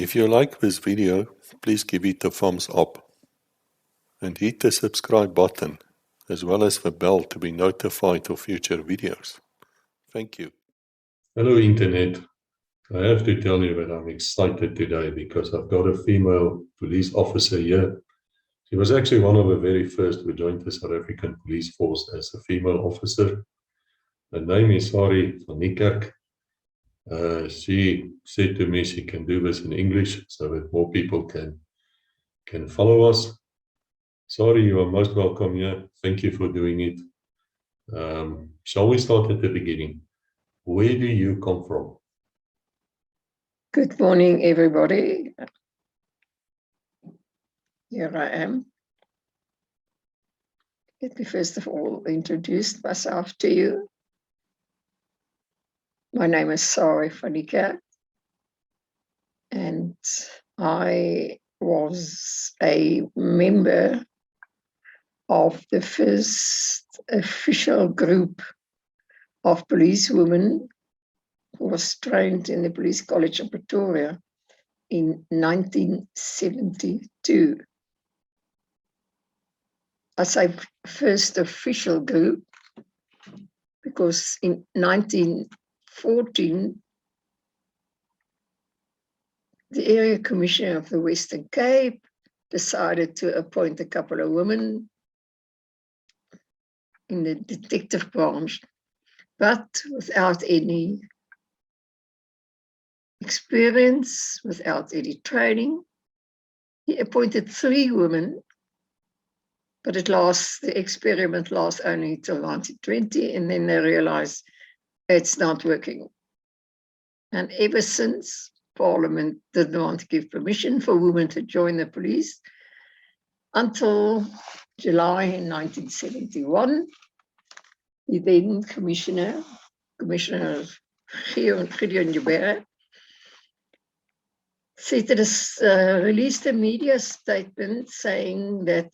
If you like this video, please give it a thumbs up and hit the subscribe button as well as the bell to be notified of future videos. Thank you. Hello Internet. I have to tell you that I'm excited today because I've got a female police officer here. She was actually one of the very first who joined the South African police force as a female officer. Her name is Sarie van Niekerk. She said to me she can do this in English so that more people can follow us. Sarie, you are most welcome here. Thank you for doing it. Shall we start at the beginning? Where do you come from? Good morning, everybody. Here I am. Let me first of all introduce myself to you. My name is Sarie van Niekerk, and I was a member of the first official group of policewomen who was trained in the Police College of Pretoria in 1972. I say first official group because in 1914, the area commissioner of the Western Cape decided to appoint a couple of women in the detective branch, but without any experience, without any training. He appointed 3 women, but the experiment lasts only till 1920, and then they realized it's not working. And ever since, Parliament didn't want to give permission for women to join the police until July in 1971. The then Commissioner Gideon Jubera, said it has released a media statement saying that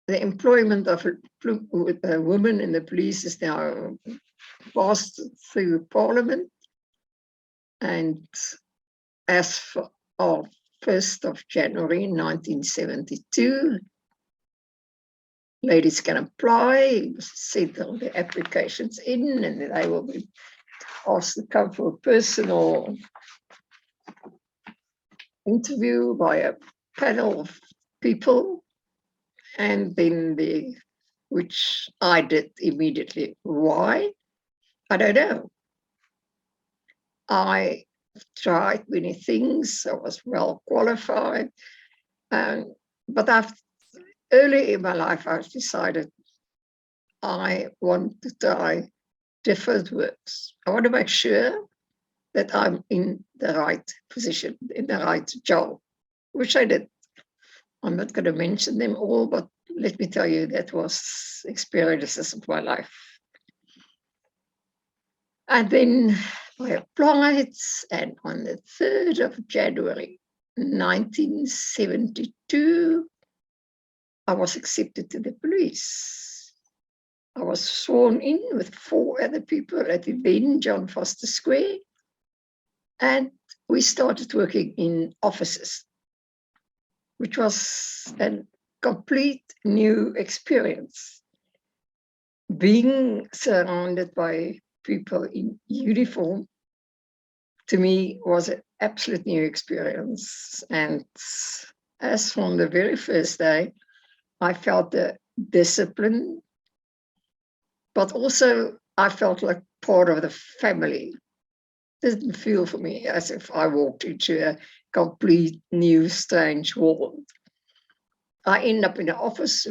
the employment of women in the police is now passed through Parliament, and as for our 1st of January 1972, ladies can apply, send all their applications in, and they will be asked to come for a personal interview by a panel of people, and then which I did immediately. Why? I don't know. I tried many things. I was well qualified, but early in my life, I decided I want to try different works. I want to make sure that I'm in the right position, in the right job, which I did. I'm not going to mention them all, but let me tell you, that was experiences of my life. And then I applied, and on the 3rd of January 1972, I was accepted to the police. I was sworn in with 4 other people at the then John Foster Square, and we started working in offices, which was a complete new experience. Being surrounded by people in uniform, to me, was an absolute new experience. And as from the very first day, I felt the discipline, but also I felt like part of the family. It didn't feel for me as if I walked into a complete new, strange world. I ended up in an office,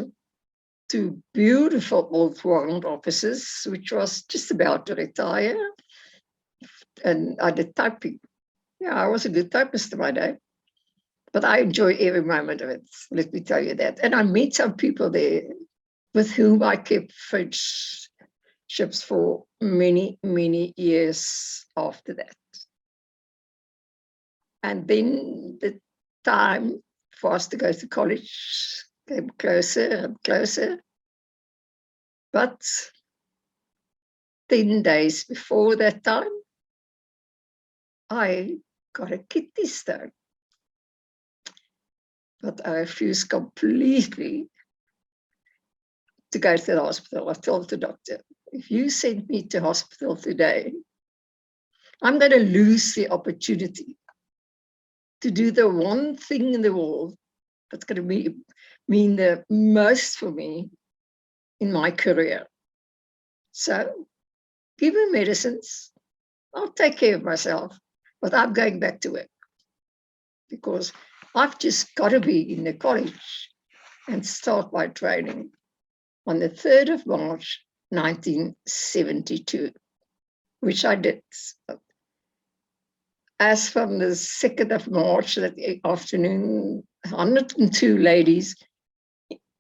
2 beautiful old warrant officers, which was just about to retire. And I did typing. Yeah, I was a good typist in my day. But I enjoy every moment of it, let me tell you that. And I met some people there with whom I kept friendships for many, many years after that. And then the time for us to go to college came closer and closer. But 10 days before that time, I got a kidney stone. But I refused completely to go to the hospital. I told the doctor, if you send me to hospital today, I'm going to lose the opportunity to do the one thing in the world that's going to mean the most for me in my career. So give me medicines. I'll take care of myself, but I'm going back to work because I've just got to be in the college and start my training on the 3rd of March, 1972, which I did. As from the 2nd of March, that afternoon, 102 ladies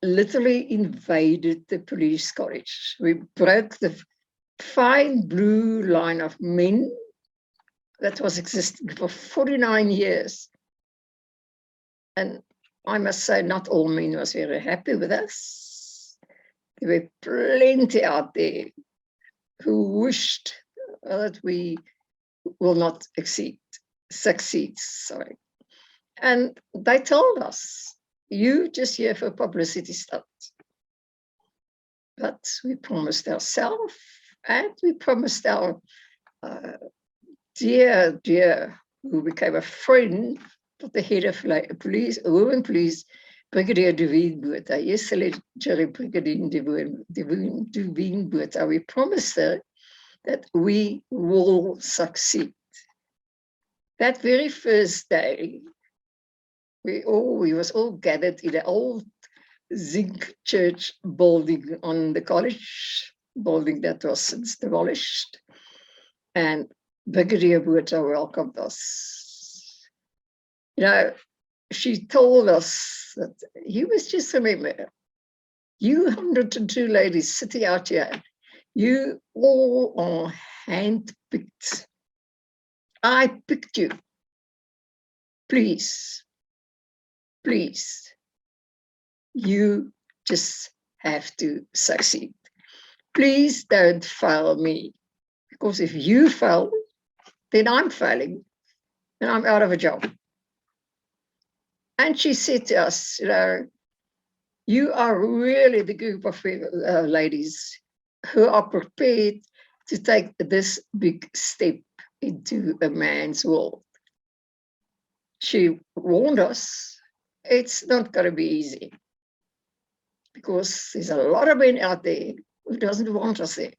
literally invaded the police college. We broke the fine blue line of men that was existing for 49 years. And I must say, not all men was very happy with us. There were plenty out there who wished that we will not succeed. And they told us, you just here for publicity stunt. But we promised ourselves, and we promised our dear, who became a friend of the head of police, women police, Brigadier Devine Botha, yesterday Brigadier Devine Botha. We promised her that we will succeed. That very first day, we was all gathered in the old zinc church building on the college building that was since demolished. And Brigadier Botha welcomed us. You know, she told us that you must just remember, you 102 ladies sitting out here, you all are handpicked. I picked you. Please, you just have to succeed. Please don't fail me, because if you fail, then I'm failing and I'm out of a job. And she said to us, you know, you are really the group of ladies who are prepared to take this big step into a man's world. She warned us, it's not going to be easy because there's a lot of men out there who doesn't want us there.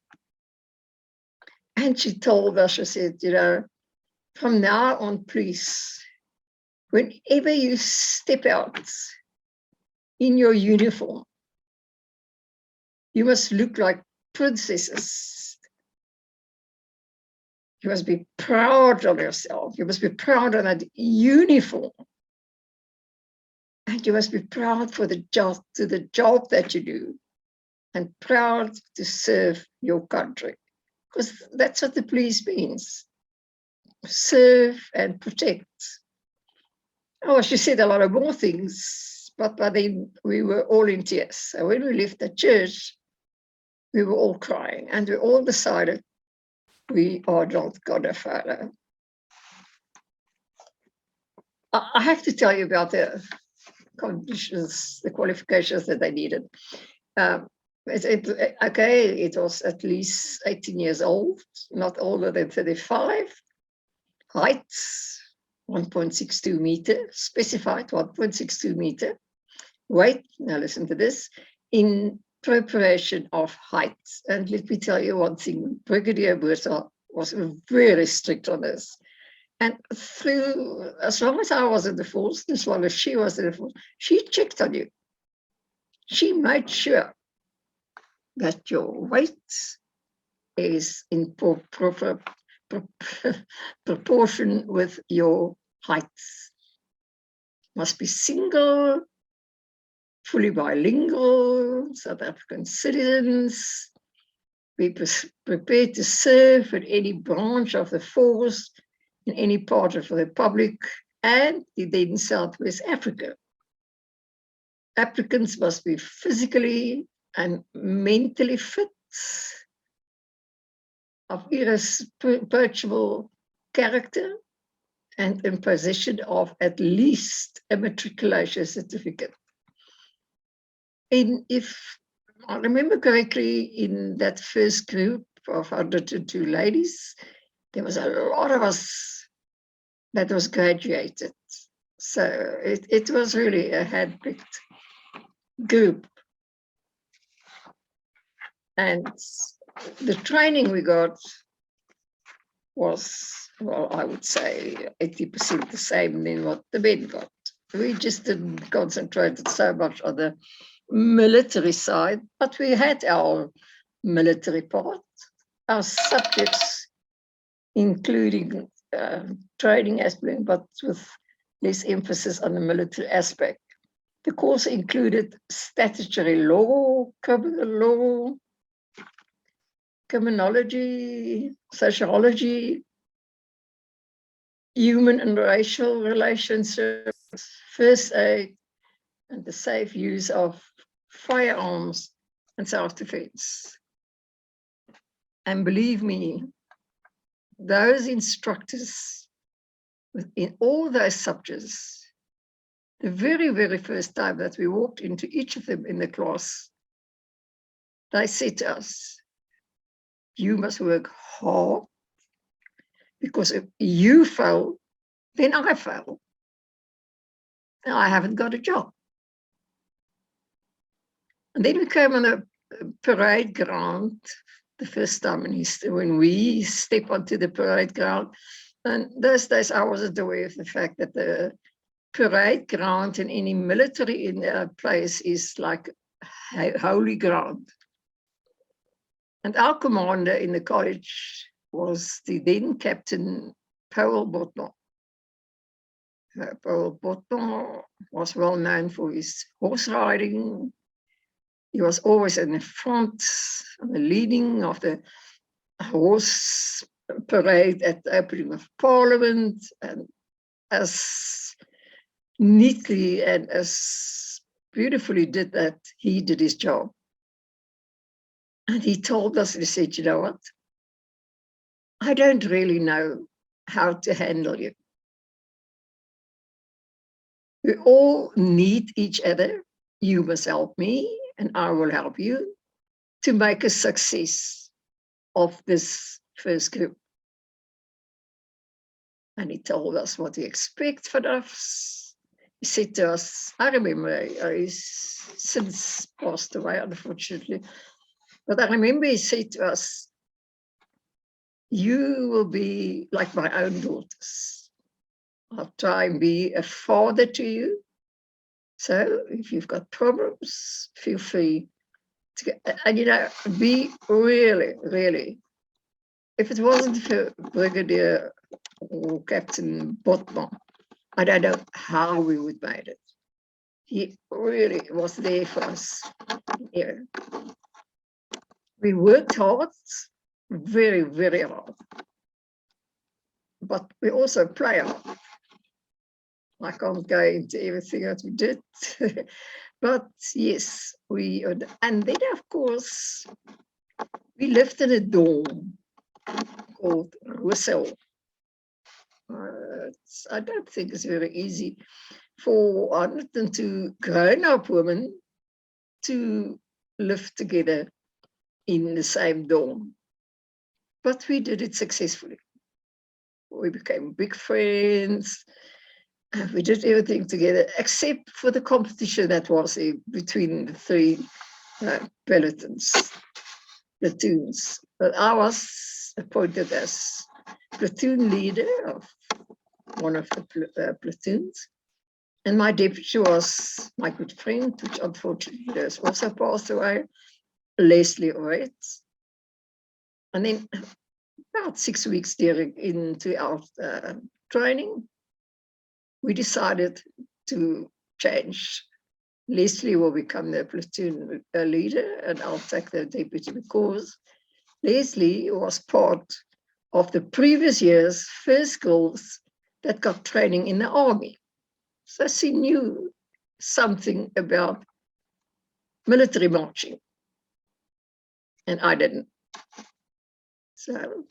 And she told us, she said, you know, from now on, please, whenever you step out in your uniform, you must look like princesses. You must be proud of yourself. You must be proud of that uniform. And you must be proud for the job that you do, and proud to serve your country. Because that's what the police means. Serve and protect. Oh, she said a lot of more things, but by then we were all in tears. So when we left the church, we were all crying, and we all decided we are not gonna follow. I have to tell you about the conditions, the qualifications that they needed. It was at least 18 years old, not older than 35. Height, 1.62 meter, specified 1.62 meter. Weight, now listen to this, in preparation of height. And let me tell you one thing, Brigadier Botha was very strict on this. And through, as long as I was in the force, as long as she was in the force, she checked on you. She made sure that your weight is in proper proportion with your height. Must be single, fully bilingual, South African citizens, be prepared to serve in any branch of the force, in any part of the Republic, and in Southwest Africa. Applicants must be physically and mentally fit, of irreproachable character, and in possession of at least a matriculation certificate. And if I remember correctly, in that first group of 102 ladies, there was a lot of us that was graduated. So it was really a hand-picked group. And the training we got was, well, I would say 80% the same than what the men got. We just didn't concentrate so much on the military side, but we had our military part, our subjects, including training aspect, but with less emphasis on the military aspect. The course included statutory law, criminal law, criminology, sociology, human and racial relationships, first aid, and the safe use of firearms and self-defense. And believe me, those instructors in all those subjects, the very, very first time that we walked into each of them in the class, they said to us, you must work hard, because if you fail, then I fail. And I haven't got a job. And then we came on a parade ground the first time in history, when we stepped onto the parade ground. And those days I wasn't aware of the fact that the parade ground in any military place is like holy ground. And our commander in the college was the then Captain Paul Botton. Paul Botton was well known for his horse riding. He was always in the front, on the leading of the horse parade at the opening of Parliament, and as neatly and as beautifully did that, he did his job. And he told us, he said, you know what? I don't really know how to handle you. We all need each other. You must help me, and I will help you to make a success of this first group. And he told us what he expects from us. He said to us, I remember, he's since passed away, unfortunately, but I remember he said to us, you will be like my own daughters. I'll try and be a father to you. So if you've got problems, feel free to get, and you know, be really, really, if it wasn't for Brigadier or Captain Botman, I don't know how we would have made it. He really was there for us. Yeah. We worked hard, very, very hard. But we also play hard. I can't go into everything that we did. But yes, and then of course, we lived in a dorm called Whistle. I don't think it's very easy for 102 grown-up women to live together in the same dorm. But we did it successfully. We became big friends. We did everything together, except for the competition that was between the three platoons. But I was appointed as platoon leader of one of the platoons. And my deputy was my good friend, which unfortunately has also passed away, Leslie Oret. And then about 6 weeks into our training, we decided to change. Leslie will become the platoon leader, and I'll take the deputy, because Leslie was part of the previous year's first girls that got training in the army. So she knew something about military marching, and I didn't. So,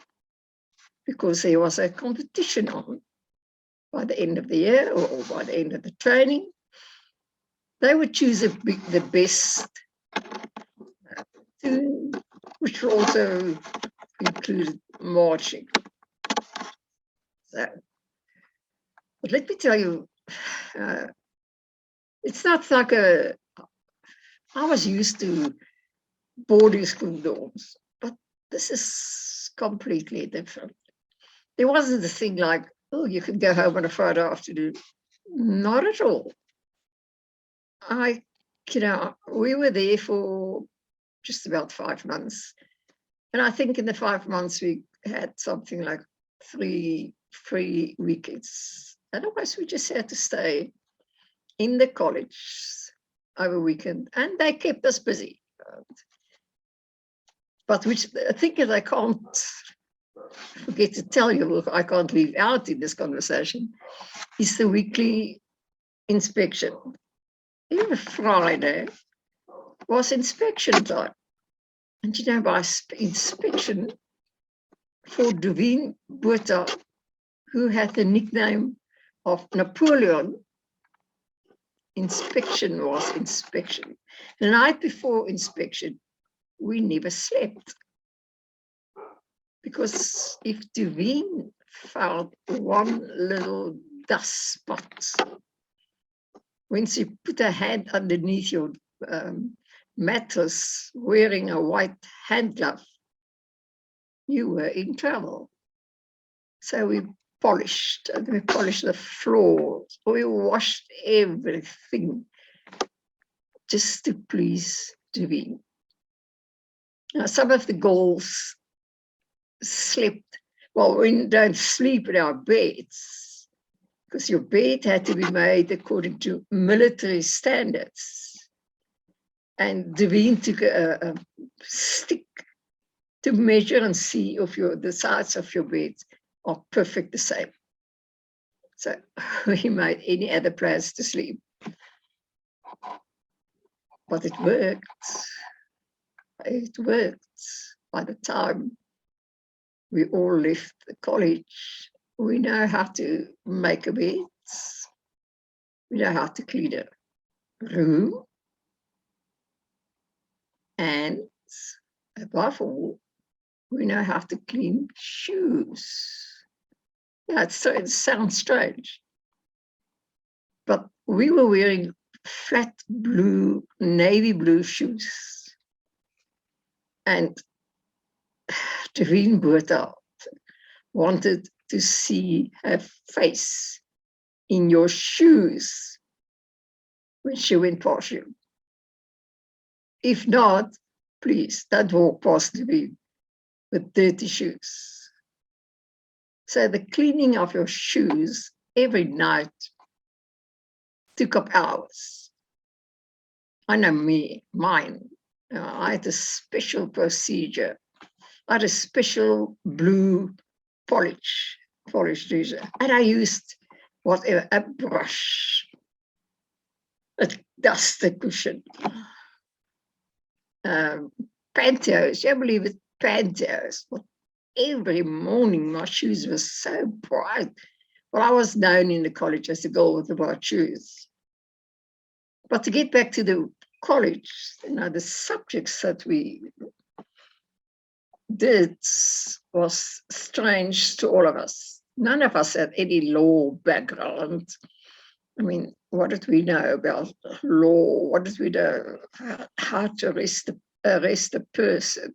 because there was a competition on, by the end of the year or by the end of the training, they would choose the best platoon, which also included marching. So, but let me tell you, it's not like I was used to boarding school dorms, but this is completely different. There wasn't a thing like, oh, you can go home on a Friday afternoon. Not at all. We were there for just about 5 months. And I think in the 5 months, we had something like 3 free weekends. Otherwise, we just had to stay in the college over weekend, and they kept us busy. But which I think that I can't forget to tell you, I can't leave out in this conversation, is the weekly inspection. Every Friday was inspection time. And you know, by inspection, for Winnie Mandela, who had the nickname of Napoleon, inspection was inspection. The night before inspection, we never slept. Because if Devine found one little dust spot, when she put her hand underneath your mattress wearing a white hand glove, you were in trouble. So we polished, and we polished the floors, we washed everything just to please Devine. Now, some of the girls slept, well, we don't sleep in our beds, because your bed had to be made according to military standards. And Devine took a stick to measure and see if the sides of your bed are perfect the same. So we made any other plans to sleep. But it worked. It worked. By the time we all left the college, we know how to make a bed. We know how to clean a room. And above all, we know how to clean shoes. Yeah, it sounds strange. But we were wearing flat blue, navy blue shoes. And Winnie Mandela wanted to see her face in your shoes when she went past you. If not, please don't walk past me with dirty shoes. So the cleaning of your shoes every night took up hours. I know mine. I had a special procedure. I had a special blue polish razor, and I used a brush, a duster cushion. Pantyhose, I believe it, pantyhose. But every morning my shoes were so bright. Well, I was known in the college as the girl with the bright shoes. But to get back to the college, the subjects that we did was strange to all of us. None of us had any law background. I mean, what did we know about law? What did we know? How to arrest a person?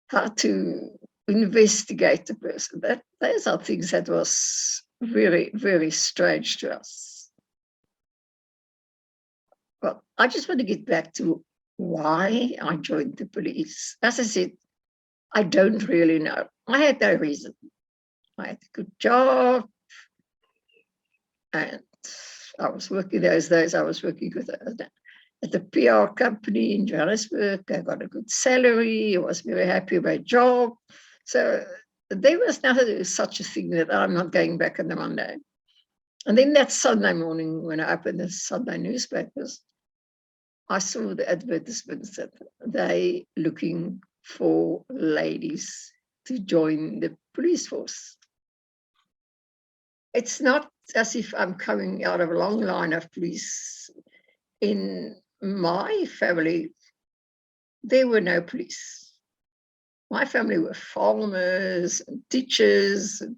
How to investigate a person? Those are things that was very, very strange to us. But I just want to get back to why I joined the police. As I said, I don't really know. I had no reason. I had a good job, and I was working those days. I was working at the PR company in Johannesburg. I got a good salary. I was very happy with my job. So there was never such a thing that I'm not going back on the Monday. And then that Sunday morning, when I opened the Sunday newspapers, I saw the advertisements that they looking for ladies to join the police force. It's not as if I'm coming out of a long line of police. In my family, there were no police. My family were farmers and teachers and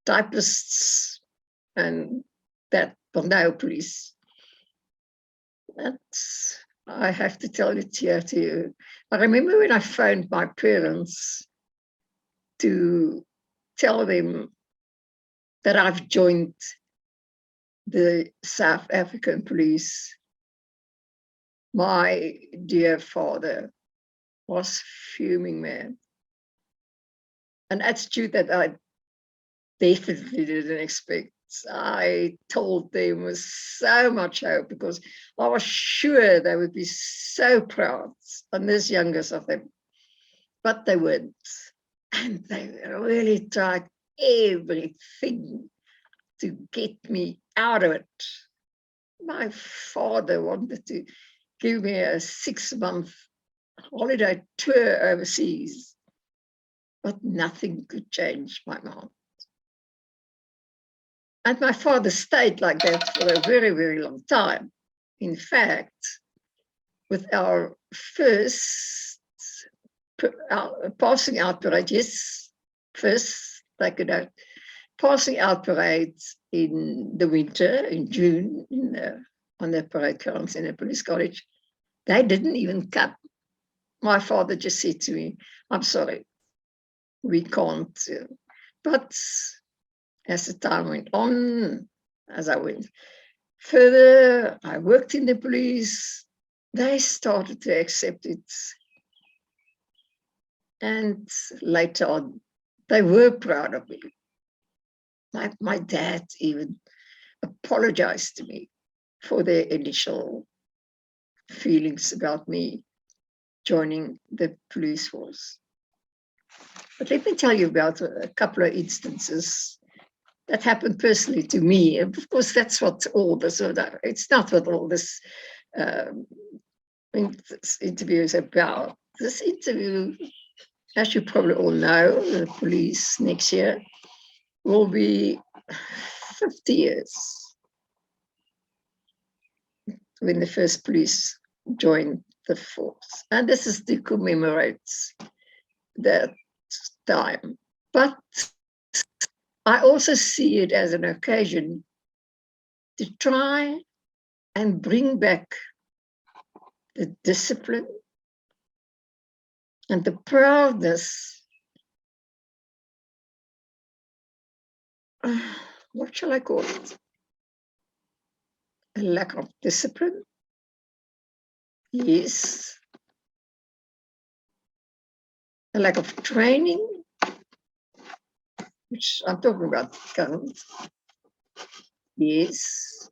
typists, and that, but no police. That's, I have to tell it here to you. I remember when I phoned my parents to tell them that I've joined the South African police. My dear father was fuming, man. An attitude that I definitely didn't expect. I told them with so much hope because I was sure they would be so proud, and this youngest of them, but they weren't. And they really tried everything to get me out of it. My father wanted to give me a 6-month holiday tour overseas, but nothing could change my mind. And my father stayed like that for a very, very long time. In fact, with our first passing out parade, yes, first, like a passing out parade in the winter, in June, on the parade grounds in the police college, they didn't even come. My father just said to me, I'm sorry, we can't. But as the time went on, as I went further, I worked in the police, they started to accept it. And later on, they were proud of me. My dad even apologized to me for their initial feelings about me joining the police force. But let me tell you about a couple of instances that happened personally to me. And of course, that's what all this, it's not what all this interview is about. This interview, as you probably all know, the police next year will be 50 years when the first police joined the force. And this is to commemorate that time. But I also see it as an occasion to try and bring back the discipline and the proudness, what shall I call it? A lack of discipline, yes. A lack of training, which I'm talking about current, yes.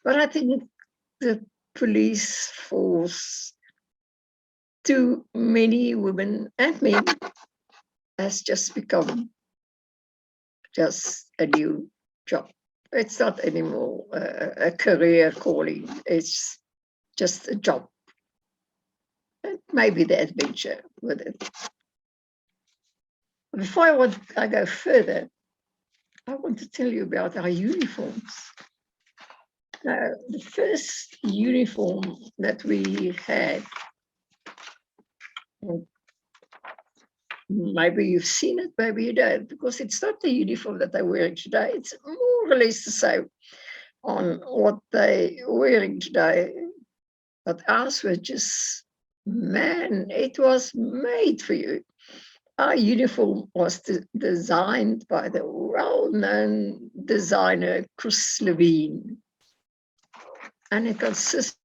But I think the police force, to many women and men, has just become just a new job. It's not anymore a career calling, it's just a job. And maybe the adventure with it. Before I go further, I want to tell you about our uniforms. Now, the first uniform that we had, maybe you've seen it, maybe you don't, because it's not the uniform that they're wearing today. It's more or less the same on what they're wearing today. But ours were just, man, it was made for you. Our uniform was designed by the well-known designer Chris Levine. And it consists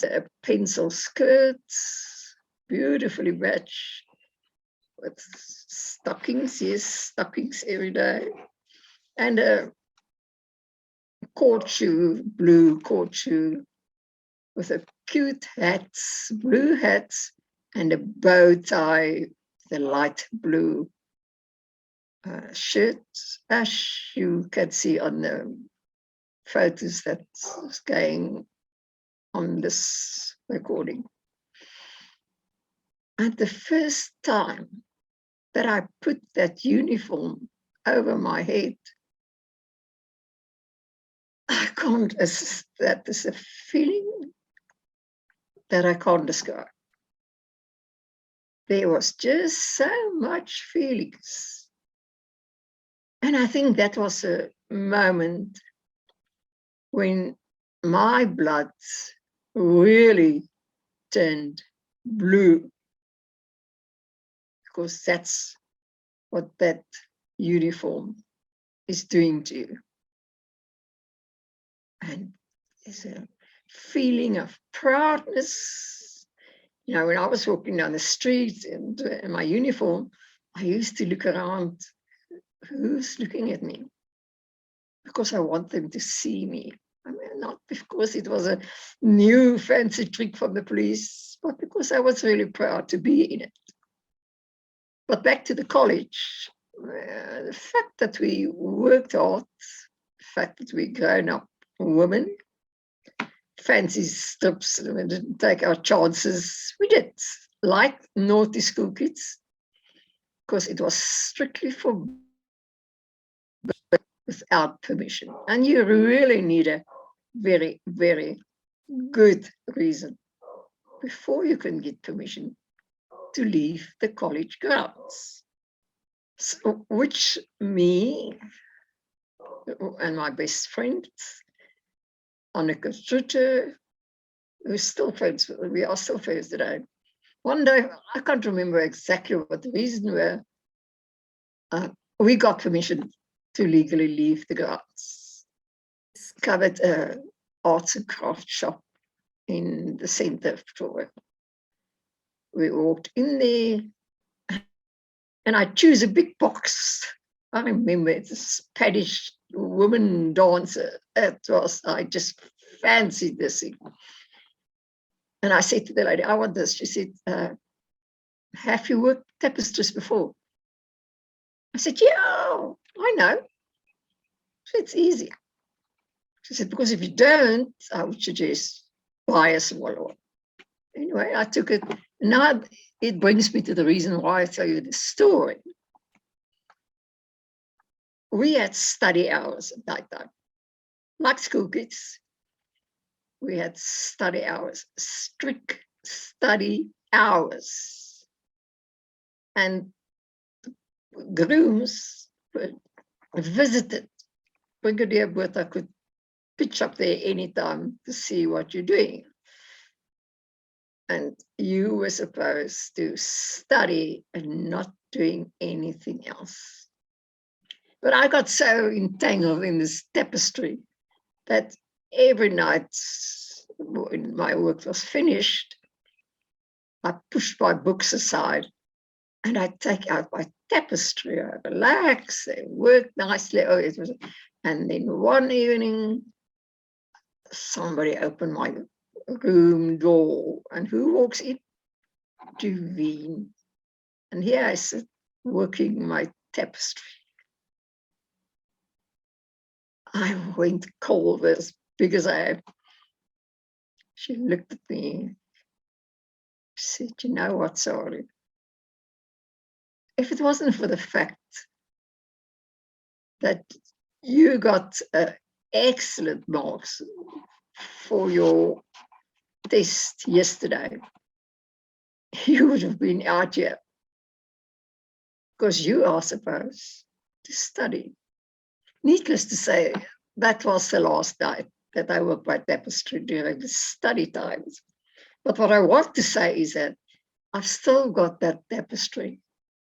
of pencil skirts, beautifully matched with stockings, yes, stockings every day, and a court shoe, blue court shoe, with a cute hats, blue hats, and a bow tie, the light blue shirt, as you can see on the photos that's going on this recording. And the first time that I put that uniform over my head, I can't, that is a feeling that I can't describe. There was just so much feelings. And I think that was a moment when my blood really turned blue, because that's what that uniform is doing to you. And there's a feeling of proudness. You know, when I was walking down the street in my uniform, I used to look around, who's looking at me? Because I want them to see me. I mean, not because it was a new fancy trick from the police, but because I was really proud to be in it. But back to the college, the fact that we worked hard, the fact that we grown up women, fancy strips, we didn't take our chances. We did, like naughty school kids, because it was strictly for without permission. And you really need a very, very good reason before you can get permission to leave the college grounds. So, which me and my best friend, Anneke Strutte, who's still friends, we are still friends today. One day, I can't remember exactly what the reason were, we got permission to legally leave the grounds. Discovered an arts and craft shop in the center of Pretoria. We walked in there, and I choose a big box. I remember it's a Spanish woman dancer. I just fancied this thing. And I said to the lady, I want this. She said, have you worked tapestries before? I said, yeah, I know. So it's easy. She said, because if you don't, I would suggest buy a smaller one. Anyway, I took it. Now it brings me to the reason why I tell you this story. We had study hours at night time, like school kids. We had study hours, strict study hours. And grooms were visited. Brigadier Botha could pitch up there anytime to see what you're doing. And you were supposed to study and not doing anything else. But I got so entangled in this tapestry that every night when my work was finished, I pushed my books aside and I take out my tapestry, I relax, I work nicely. And then one evening, somebody opened my room door, and who walks in? Duveen. And here I sit working my tapestry. I went cold as big as I am. She looked at me. She said, you know what, Sarie? If it wasn't for the fact that you got excellent marks for your test yesterday, you would have been out here, because you are supposed to study. Needless to say, that was the last night that I worked my tapestry during the study times. But what I want to say is that I've still got that tapestry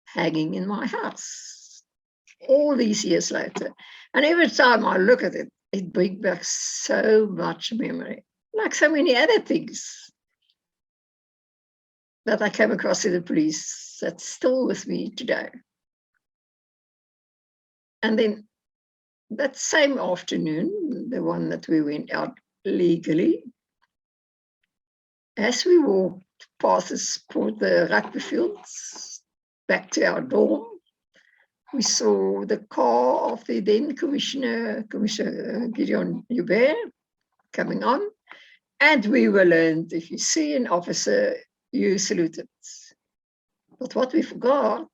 hanging in my house all these years later. And every time I look at it, it brings back so much memory, like so many other things that I came across in the police that's still with me today. And then that same afternoon, the one that we went out legally, as we walked past the rugby fields back to our dorm, we saw the car of the then Commissioner Gideon Hubert coming on, and we were learned, if you see an officer, you salute it. But what we forgot,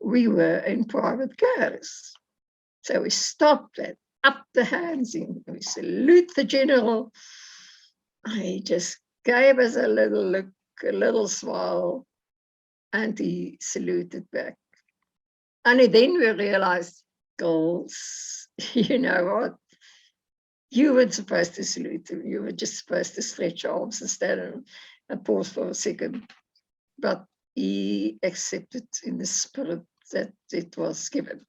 we were in private cars. So we stopped at up the hands, and we salute the general. He just gave us a little look, a little smile, and he saluted back. And then we realized, girls, you know what? You weren't supposed to salute him. You were just supposed to stretch your arms and stand and pause for a second. But he accepted in the spirit that it was given.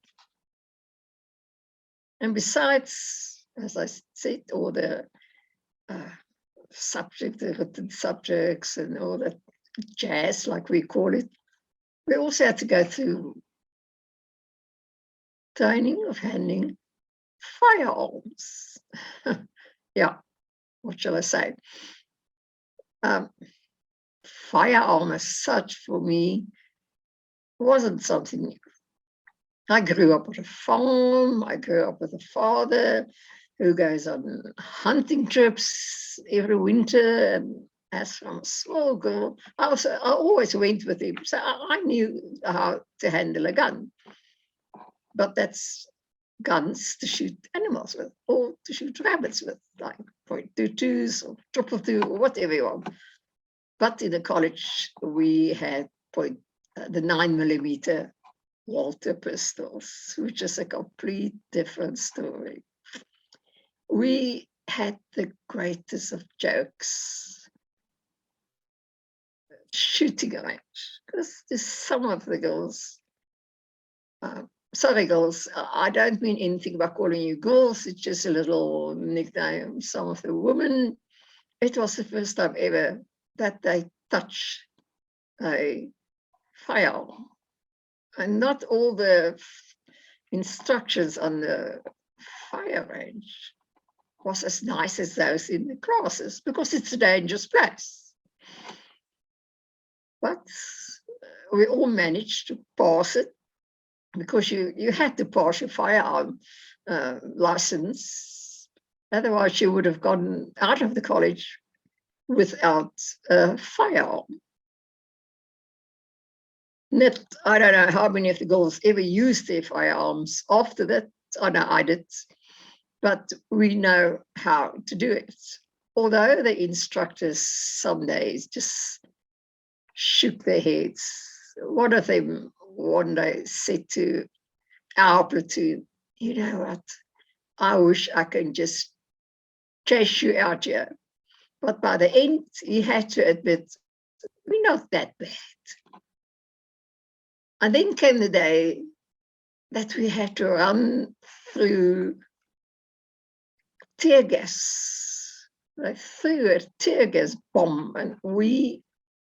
And besides, as I said, all the the written subjects and all that jazz, like we call it, we also had to go through training of handling firearms. Yeah, what shall I say? Firearm as such for me wasn't something new. I grew up on a farm. I grew up with a father who goes on hunting trips every winter. And as from a small girl, I always went with him. So I knew how to handle a gun. But that's guns to shoot animals with, or to shoot rabbits with, like .22s or 222 or whatever you want. But in the college, we had the 9mm Walter pistols, which is a complete different story. We had the greatest of jokes shooting range, because some of the girls, sorry girls, I don't mean anything by calling you girls, it's just a little nickname. Some of the women, it was the first time ever that they touched a firearm. And not all the instructions on the fire range was as nice as those in the classes, because it's a dangerous place. But we all managed to pass it, because you had to pass your firearm license. Otherwise, you would have gone out of the college without a firearm. I don't know how many of the girls ever used their firearms after that. I know I did, but we know how to do it. Although the instructors some days just shook their heads. One of them one day said to our platoon, you know what, I wish I can just chase you out here. But by the end, he had to admit, we're not that bad. And then came the day that we had to run through tear gas. They threw a tear gas bomb, and we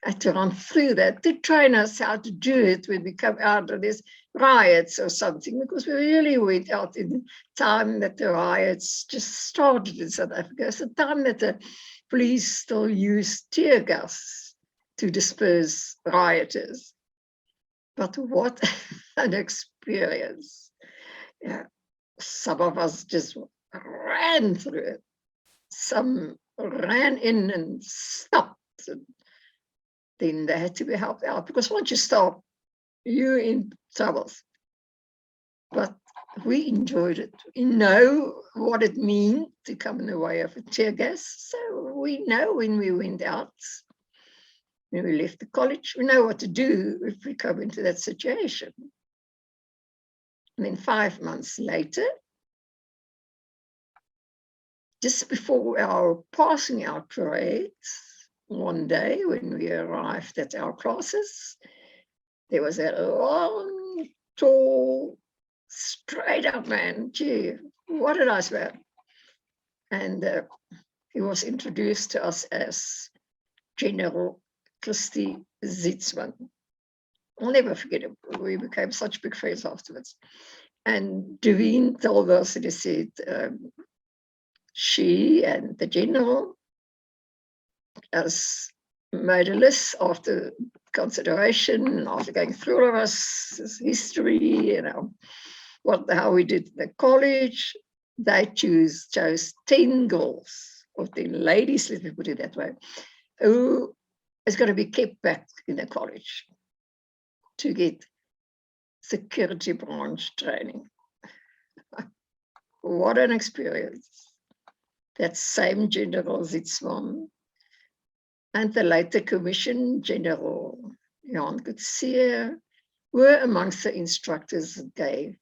had to run through that to train us how to do it when we come out of these riots or something, because we really went out in the time that the riots just started in South Africa. It's the time that the police still used tear gas to disperse rioters. But what an experience. Yeah. Some of us just ran through it. Some ran in and stopped. And then they had to be helped out, because once you stop, you're in trouble. But we enjoyed it. We know what it means to come in the way of a tear gas. So we know when we went out, when we left the college, we know what to do if we come into that situation. And then 5 months later, just before our passing out parade, one day when we arrived at our classes, there was a long, tall, straight up man. Gee, what a nice man. And he was introduced to us as General Christy Zitzman. I'll never forget him. We became such big friends afterwards. And Devine told us, and he said, she and the general has made a list after consideration, after going through all of us history, how we did in the college. They chose 10 girls, or 10 ladies, let me put it that way, who is going to be kept back in the college to get security branch training. what an experience. That same General Zitzman and the later Commission General Jan Coetzee were amongst the instructors that gave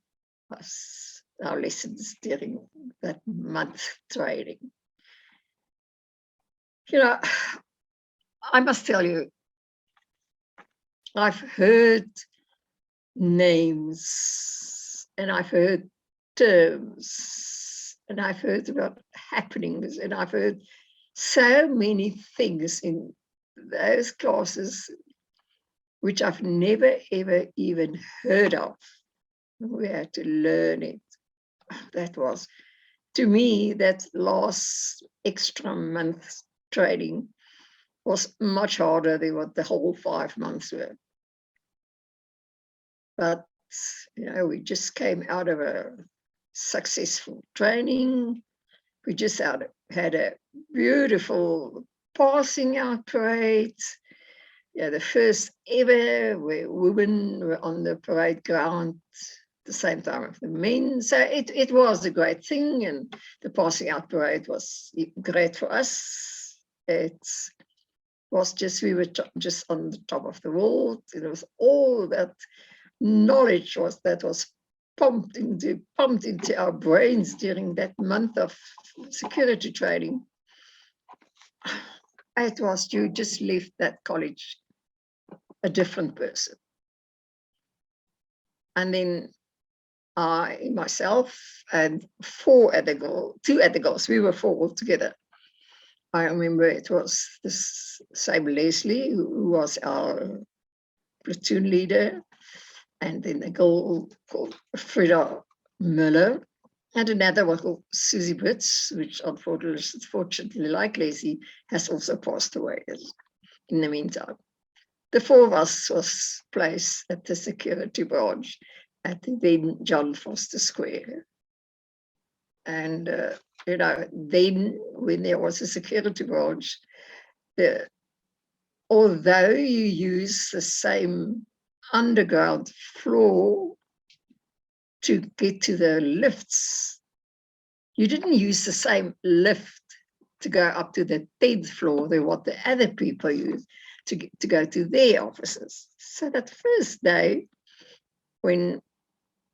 us our lessons during that month training. You know, I must tell you, I've heard names and I've heard terms and I've heard about happenings and I've heard so many things in those classes which I've never ever even heard of. We had to learn it. That was, to me, that last extra month training was much harder than what the whole 5 months were. But, you know, we just came out of a successful training. We just had a beautiful passing out parade. Yeah, the first ever where women were on the parade ground at the same time as the men. So it was a great thing, and the passing out parade was great for us. It was just, we were just on the top of the world. It was all that knowledge that was pumped into our brains during that month of security training. It was, you just left that college a different person. And then I, myself, and two other girls, we were 4 altogether. I remember it was this same Leslie, who was our platoon leader, and then a girl called Frida Miller, and another one called Susie Brits, which unfortunately, like Leslie, has also passed away in the meantime. The 4 of us was placed at the security branch at the then John Foster Square. And, you know, then when there was a security branch, although you use the same underground floor to get to the lifts, you didn't use the same lift to go up to the 10th floor than what the other people used to go to their offices. So that first day, when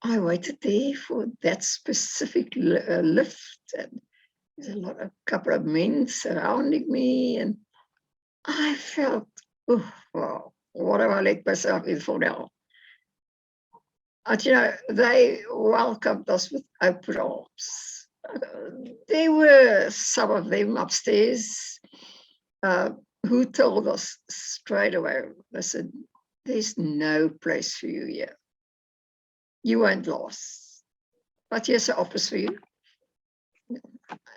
I waited there for that specific lift, and there's a couple of men surrounding me, and I felt, oh, wow, what have I let myself in for now? But, you know, they welcomed us with open arms. There were some of them upstairs who told us straight away, they said, there's no place for you here. You weren't lost, but here's an office for you.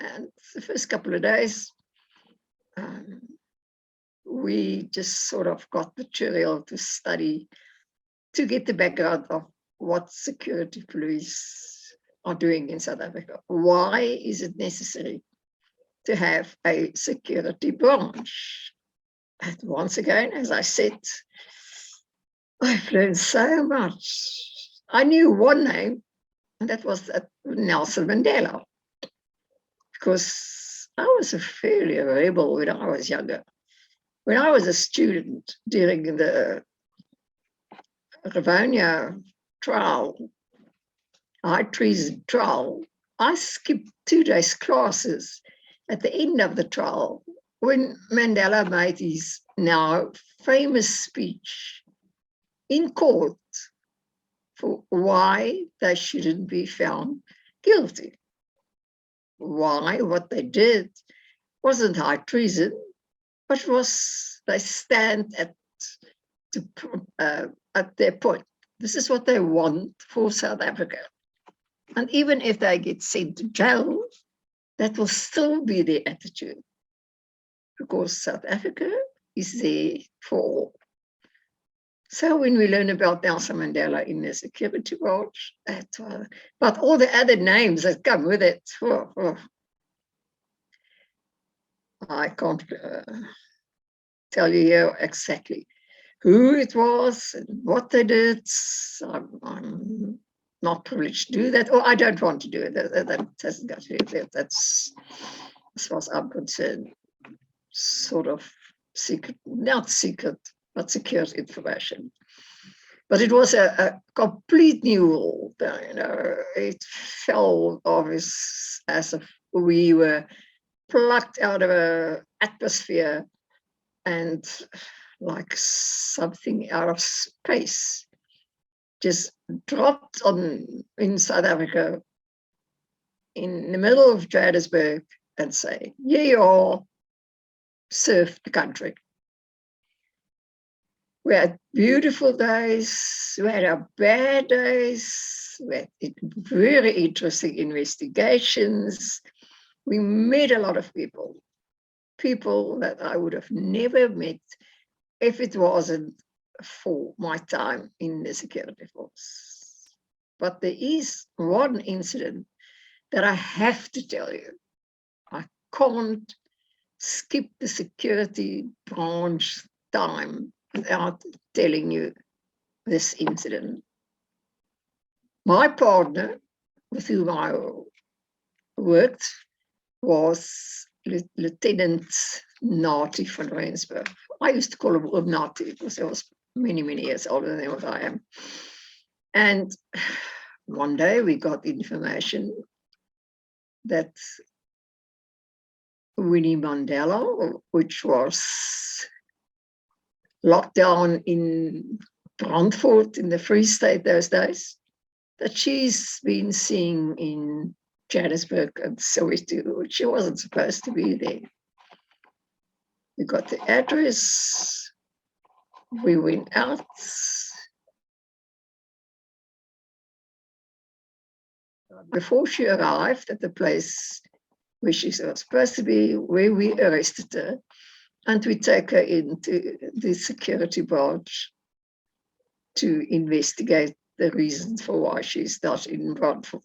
And the first couple of days, we just sort of got material to study, to get the background of what security police are doing in South Africa. Why is it necessary to have a security branch? And once again, as I said, I've learned so much. I knew one name, and that was Nelson Mandela, because I was a fairly rebel when I was younger. When I was a student during the Rivonia trial, high treason trial, I skipped 2 days classes at the end of the trial when Mandela made his now famous speech in court for why they shouldn't be found guilty. Why what they did wasn't high treason, but was they stand at their point. This is what they want for South Africa. And even if they get sent to jail, that will still be their attitude, because South Africa is there for all. So when we learn about Nelson Mandela in the security branch, but all the other names that come with it, I can't tell you here exactly who it was and what they did. I'm not privileged to do that, or I don't want to do it. That hasn't got to do it. That's, as far as I'm concerned, sort of secret, not secret, but secure information. But it was a complete new world. It felt obvious as if we were plucked out of an atmosphere and like something out of space, just dropped in South Africa in the middle of Johannesburg and say, here you are, serve the country. We had beautiful days, we had our bad days, we had very interesting investigations. We met a lot of people that I would have never met if it wasn't for my time in the security force. But there is one incident that I have to tell you. I can't skip the security branch time without telling you this incident. My partner, with whom I worked, was Lieutenant Nati van Rensburg. I used to call him Nati because he was many, many years older than what I am. And one day we got information that Winnie Mandela, which was locked down in Brandfort in the Free State those days, that she's been seen in Johannesburg and Soweto. She wasn't supposed to be there. We got the address, we went out. Before she arrived at the place where she was supposed to be, where we arrested her, and we take her into the security branch to investigate the reasons for why she's not in Brandfort.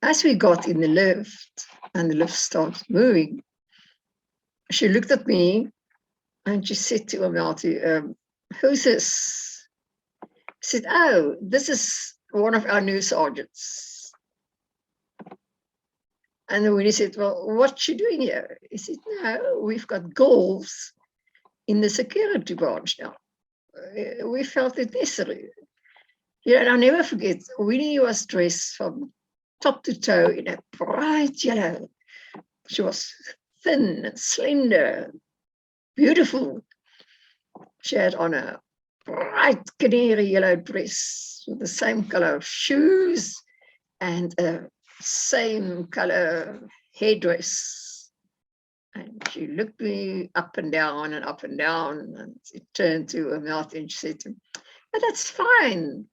As we got in the lift and the lift started moving, she looked at me and she said to Amalti, who's this? I said, oh, this is one of our new sergeants. And then Winnie said, well, what's she doing here? He said, no, we've got goals in the security branch now. We felt it necessary. And I'll never forget, Winnie was dressed from top to toe in a bright yellow. She was thin and slender, beautiful. She had on a bright canary yellow dress with the same color of shoes and a same color headdress. And she looked me up and down, and she turned to her mouth and she said to me, oh, that's fine.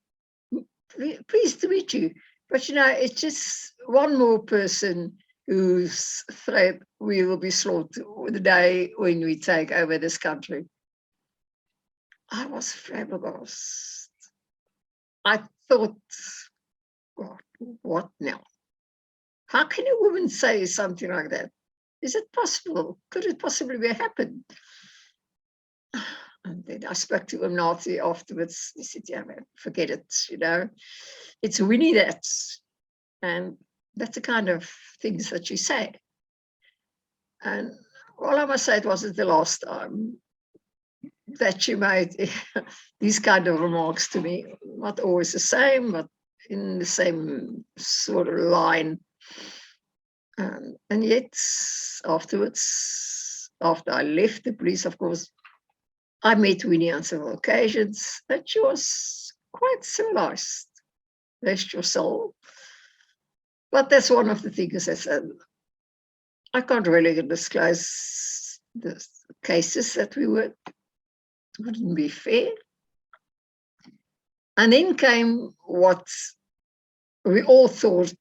Pleased to meet you. But it's just one more person whose threat we will be slaughtered the day when we take over this country. I was flabbergasted. I thought, God, what now? How can a woman say something like that? Is it possible? Could it possibly have happened? And then I spoke to him Nazi afterwards. He said, yeah, man, forget it, It's Winnie that. And that's the kind of things that she said. And well, I must say it wasn't the last time that she made these kind of remarks to me. Not always the same, but in the same sort of line. And yet, afterwards, after I left the police, of course, I met Winnie on several occasions, and she was quite civilized. Rest your soul. But that's one of the things I said. I can't really disclose the cases that we worked. It wouldn't be fair. And then came what we all thought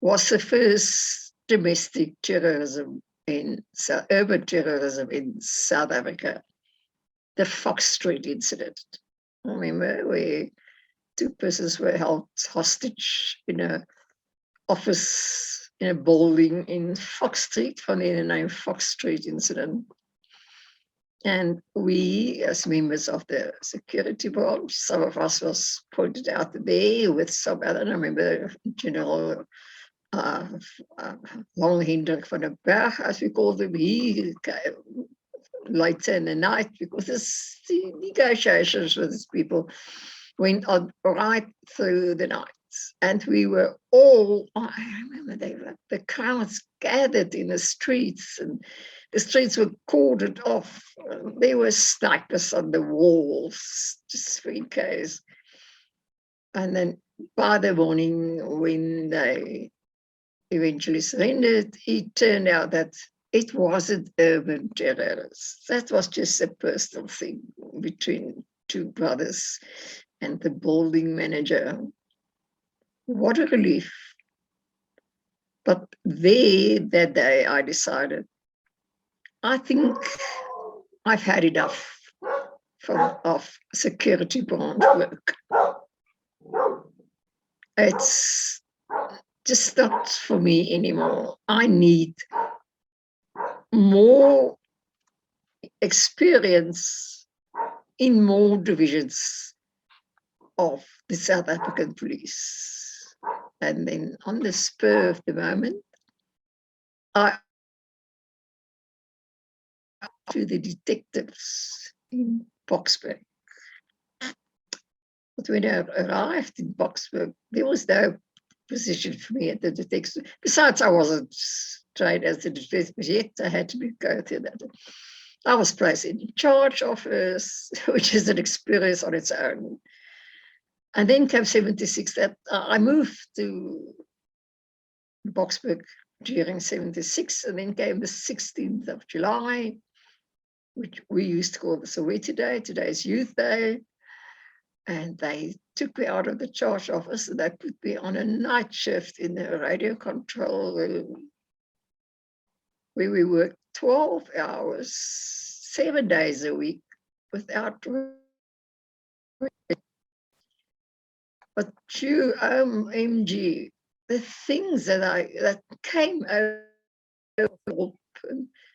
was the first domestic terrorism urban terrorism in South Africa, the Fox Street incident. I remember where 2 persons were held hostage in an office in a building in Fox Street, funny the name Fox Street incident. And we, as members of the security branch, some of us was pointed out there with some other, I remember General Long Hendrik van der Berg, as we called him, he came later in the night because the negotiations with these people went on right through the night. And we were all, I remember the crowds gathered in the streets, and the streets were cordoned off. There were snipers on the walls, just in case. And then by the morning, when they eventually surrendered, it turned out that it wasn't urban terrorists. That was just a personal thing between two brothers and the building manager. What a relief. But that day, I decided, I think I've had enough of security branch work. It's just not for me anymore. I need more experience in more divisions of the South African police. And then on the spur of the moment, I to the detectives in Boksburg. But when I arrived in Boksburg, there was no position for me at the detectives. Besides, I wasn't trained as a detective yet. I had to go through that. I was placed in charge office, which is an experience on its own. And then came 76, that I moved to Boksburg during 76, and then came the 16th of July, which we used to call the Soweto Day. Today's Youth Day. And they took me out of the charge office and they put me on a night shift in the radio control room, where we worked 12 hours, 7 days a week without. But to OMG, the things that came over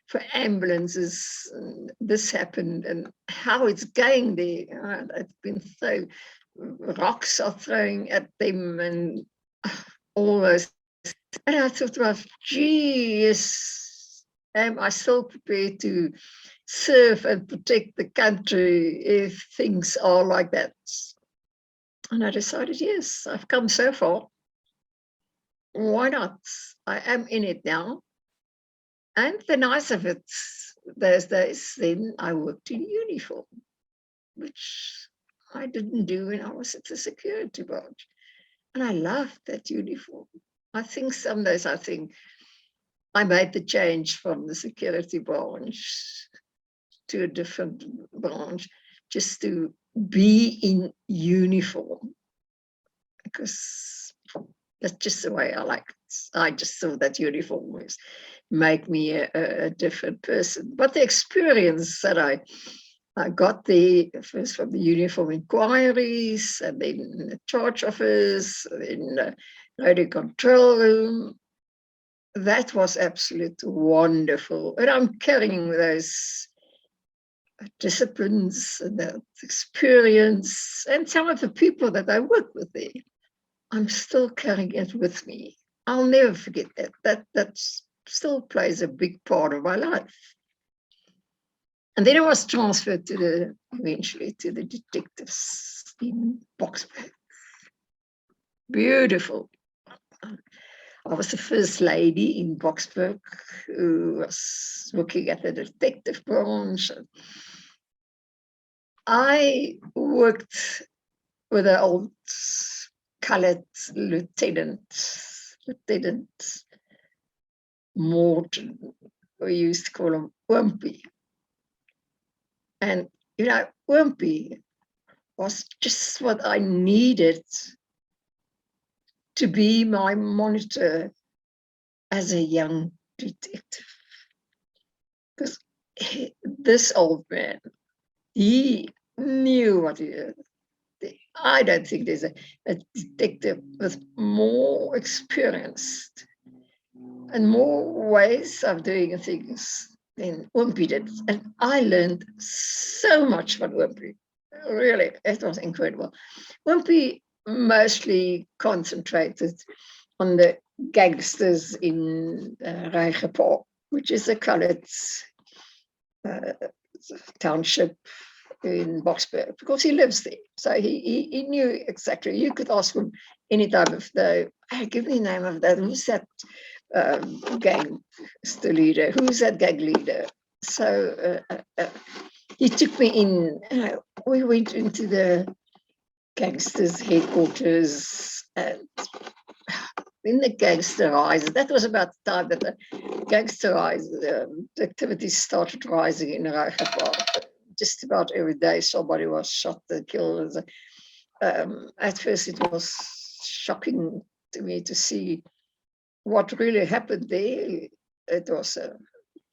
for ambulances, and this happened, and how it's going there. It's been so, rocks are throwing at them and all those. And I thought, well, geez, am I still prepared to serve and protect the country if things are like that? And I decided, yes, I've come so far. Why not? I am in it now. And the nice of it, those days, then I worked in uniform, which I didn't do when I was at the security branch. And I loved that uniform. I think some days I think I made the change from the security branch to a different branch just to be in uniform, because that's just the way I like it. I just thought that uniform was make me a different person. But the experience that I got there, first from the uniform inquiries, and then in the charge office, in the radio control room, that was absolutely wonderful. And I'm carrying those disciplines and that experience, and some of the people that I work with there, I'm still carrying it with me. I'll never forget that. That still plays a big part of my life. And then I was transferred eventually to the detectives in Boksburg. Beautiful. I was the first lady in Boksburg who was working at the detective branch. I worked with an old colored Lieutenant Morton. We used to call him Wimpy. And, Wimpy was just what I needed to be my monitor as a young detective. Because this old man, he knew what he did. I don't think there's a detective with more experienced and more ways of doing things then Wimpy did. And I learned so much from Wimpy. Really, it was incredible. Wimpy mostly concentrated on the gangsters in Reiche Park, which is a colored township in Boksburg, because he lives there. So he knew exactly. You could ask him any time of the, hey, give me the name of that. Who's that gangster leader? Who's that gang leader? So he took me in. We went into the gangsters' headquarters and in the gangster rise. That was about the time that the gangster rise, the activities started rising in Reiche Park. Just about every day somebody was shot and killed. At first it was shocking to me to see what really happened there. It was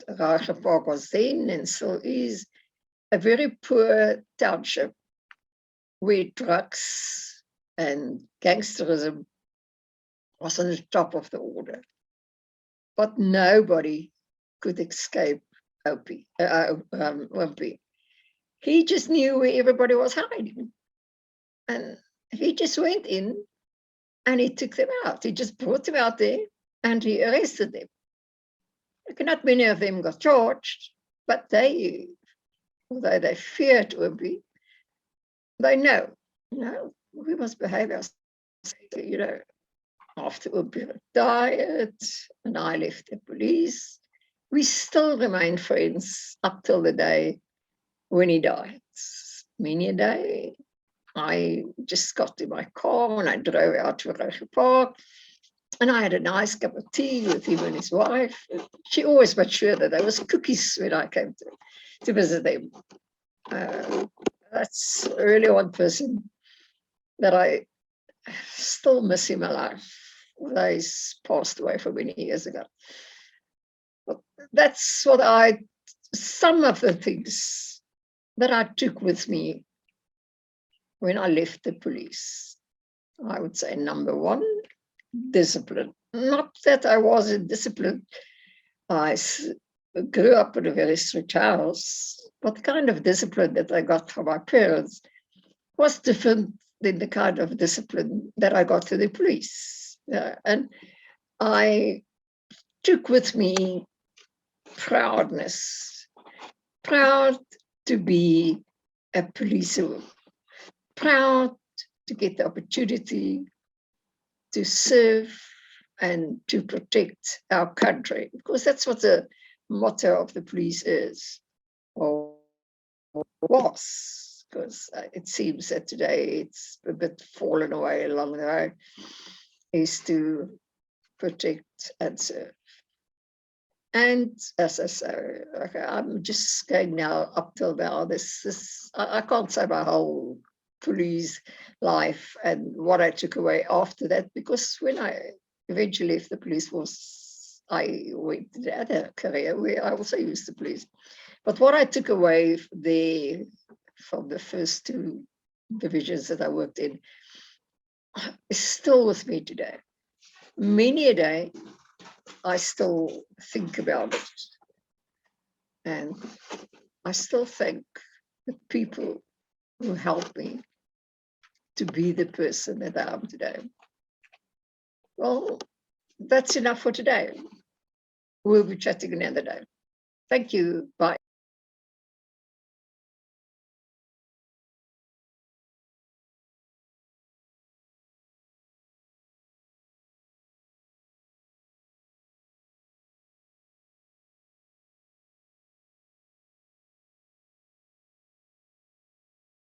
Reiche Park was then and still is a very poor township where drugs and gangsterism was on the top of the order. But nobody could escape Wimpy. He just knew where everybody was hiding. And he just went in and he took them out. He just brought them out there and he arrested them. Not many of them got charged, but they, although they feared Wimpy, they know, we must behave ourselves, after Wimpy died and I left the police, we still remain friends up till the day when he died. Many a day, I just got in my car and I drove out to Reiche Park and I had a nice cup of tea with him and his wife. She always made sure that there was cookies when I came to visit them. That's really one person that I still miss in my life. Although he's passed away for many years ago. But that's some of the things that I took with me when I left the police. I would say number one, discipline. Not that I wasn't disciplined. I grew up in a very strict house, but the kind of discipline that I got from my parents was different than the kind of discipline that I got to the police. And I took with me proudness, proud to be a policewoman, proud to get the opportunity to serve and to protect our country, because that's what the motto of the police is, or was, because it seems that today it's a bit fallen away along the way, is to protect and serve. And as I say, okay, I'm just going now up till now. I can't say my whole police life and what I took away after that, because when I eventually left the police force, I went to the other career where I also used the police. But what I took away there from the first two divisions that I worked in is still with me today. Many a day, I still think about it. And I still thank the people who helped me to be the person that I am today. Well, that's enough for today. We'll be chatting another day. Thank you. Bye.